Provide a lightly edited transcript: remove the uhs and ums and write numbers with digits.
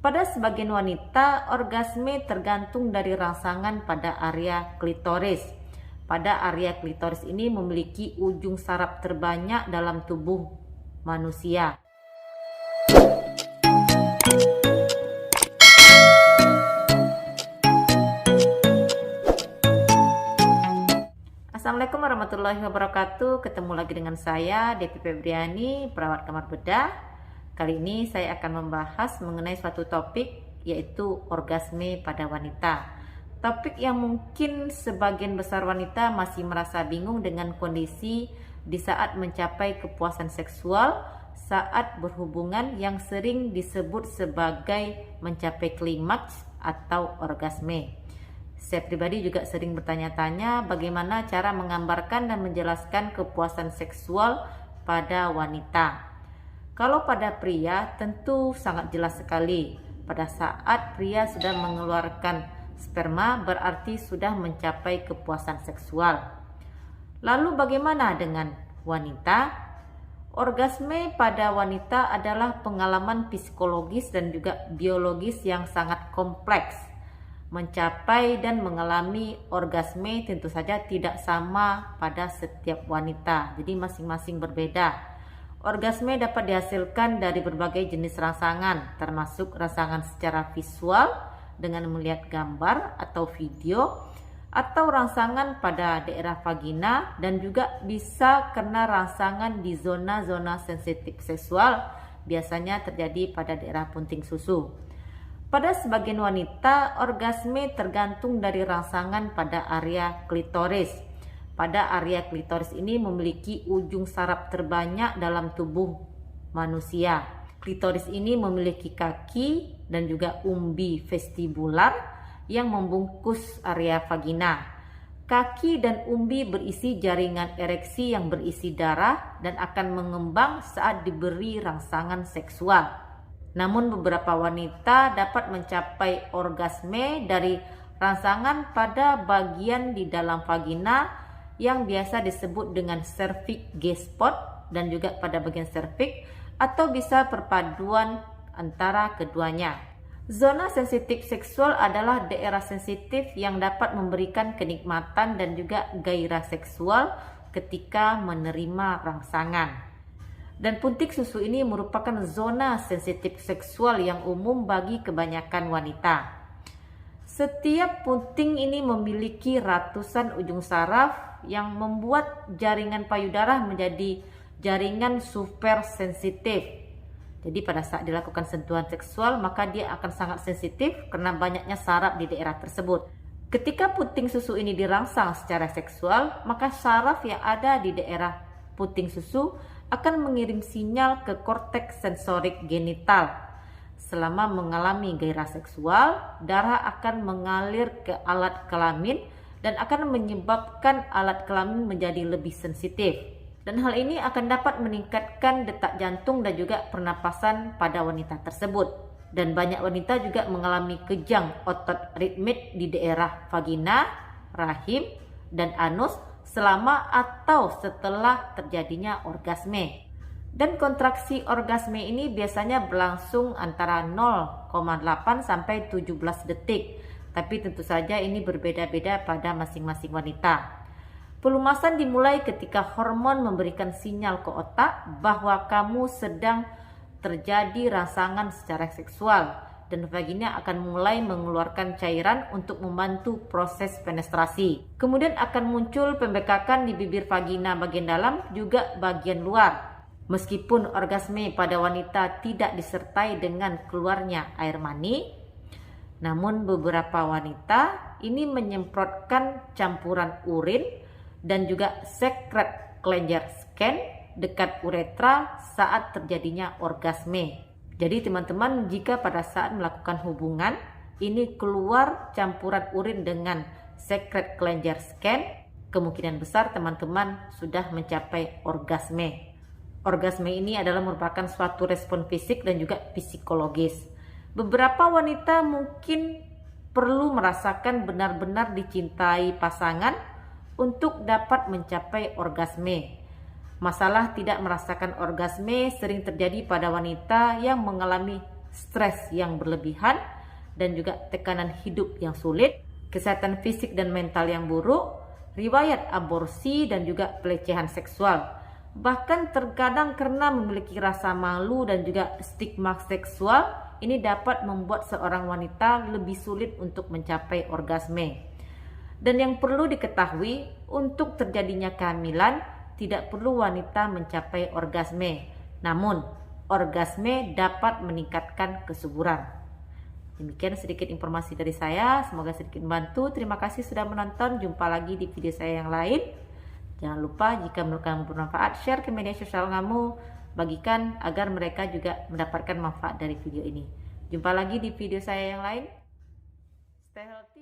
Pada sebagian wanita, orgasme tergantung dari rangsangan pada area klitoris. Pada area klitoris ini memiliki ujung saraf terbanyak dalam tubuh manusia. Assalamualaikum warahmatullahi wabarakatuh. Ketemu lagi dengan saya, Devi Febriani, perawat kamar bedah. Kali ini saya akan membahas mengenai suatu topik, yaitu orgasme pada wanita. Topik yang mungkin sebagian besar wanita masih merasa bingung dengan kondisi di saat mencapai kepuasan seksual saat berhubungan yang sering disebut sebagai mencapai klimaks atau orgasme. Saya pribadi juga sering bertanya-tanya bagaimana cara menggambarkan dan menjelaskan kepuasan seksual pada wanita. Kalau pada pria tentu sangat jelas sekali. Pada saat pria sudah mengeluarkan sperma berarti sudah mencapai kepuasan seksual. Lalu bagaimana dengan wanita? Orgasme pada wanita adalah pengalaman psikologis dan juga biologis yang sangat kompleks. Mencapai dan mengalami orgasme tentu saja tidak sama pada setiap wanita, jadi masing-masing berbeda. Orgasme dapat dihasilkan dari berbagai jenis rangsangan, termasuk rangsangan secara visual dengan melihat gambar atau video, atau rangsangan pada daerah vagina, dan juga bisa kena rangsangan di zona-zona sensitif seksual, biasanya terjadi pada daerah punting susu. Pada sebagian wanita, orgasme tergantung dari rangsangan pada area klitoris. Pada area klitoris ini memiliki ujung saraf terbanyak dalam tubuh manusia. Klitoris ini memiliki kaki dan juga umbi vestibular yang membungkus area vagina. Kaki dan umbi berisi jaringan ereksi yang berisi darah dan akan mengembang saat diberi rangsangan seksual. Namun beberapa wanita dapat mencapai orgasme dari rangsangan pada bagian di dalam vagina yang biasa disebut dengan cervix G-spot dan juga pada bagian cervix, atau bisa perpaduan antara keduanya. Zona sensitif seksual adalah daerah sensitif yang dapat memberikan kenikmatan dan juga gairah seksual ketika menerima rangsangan. Dan puntik susu ini merupakan zona sensitif seksual yang umum bagi kebanyakan wanita. Setiap punting ini memiliki ratusan ujung saraf yang membuat jaringan payudara menjadi jaringan super sensitif. Jadi pada saat dilakukan sentuhan seksual maka dia akan sangat sensitif karena banyaknya saraf di daerah tersebut. Ketika punting susu ini dirangsang secara seksual, maka saraf yang ada di daerah punting susu akan mengirim sinyal ke korteks sensorik genital. Selama mengalami gairah seksual, darah akan mengalir ke alat kelamin dan akan menyebabkan alat kelamin menjadi lebih sensitif. Dan hal ini akan dapat meningkatkan detak jantung dan juga pernapasan pada wanita tersebut. Dan banyak wanita juga mengalami kejang otot ritmik di daerah vagina, rahim, dan anus selama atau setelah terjadinya orgasme. Dan kontraksi orgasme ini biasanya berlangsung antara 0,8 sampai 17 detik. Tapi tentu saja ini berbeda-beda pada masing-masing wanita. Pelumasan dimulai ketika hormon memberikan sinyal ke otak bahwa kamu sedang terjadi rangsangan secara seksual dan vagina akan mulai mengeluarkan cairan untuk membantu proses penetrasi. Kemudian akan muncul pembekakan di bibir vagina bagian dalam juga bagian luar. Meskipun orgasme pada wanita tidak disertai dengan keluarnya air mani, namun beberapa wanita ini menyemprotkan campuran urin dan juga secret cleanser scan dekat uretra saat terjadinya orgasme. Jadi teman-teman, jika pada saat melakukan hubungan ini keluar campuran urin dengan secret cleanser scan, kemungkinan besar teman-teman sudah mencapai orgasme. Orgasme ini adalah merupakan suatu respon fisik dan juga psikologis. Beberapa wanita mungkin perlu merasakan benar-benar dicintai pasangan untuk dapat mencapai orgasme. Masalah tidak merasakan orgasme sering terjadi pada wanita yang mengalami stres yang berlebihan, dan juga tekanan hidup yang sulit, kesehatan fisik dan mental yang buruk, riwayat aborsi, dan juga pelecehan seksual. Bahkan terkadang karena memiliki rasa malu dan juga stigma seksual, ini dapat membuat seorang wanita lebih sulit untuk mencapai orgasme. Dan yang perlu diketahui, untuk terjadinya kehamilan tidak perlu wanita mencapai orgasme. Namun, orgasme dapat meningkatkan kesuburan. Demikian sedikit informasi dari saya, semoga sedikit membantu. Terima kasih sudah menonton, jumpa lagi di video saya yang lain. Jangan lupa jika menurut kamu bermanfaat, share ke media sosial kamu, bagikan agar mereka juga mendapatkan manfaat dari video ini. Jumpa lagi di video saya yang lain. Stay healthy.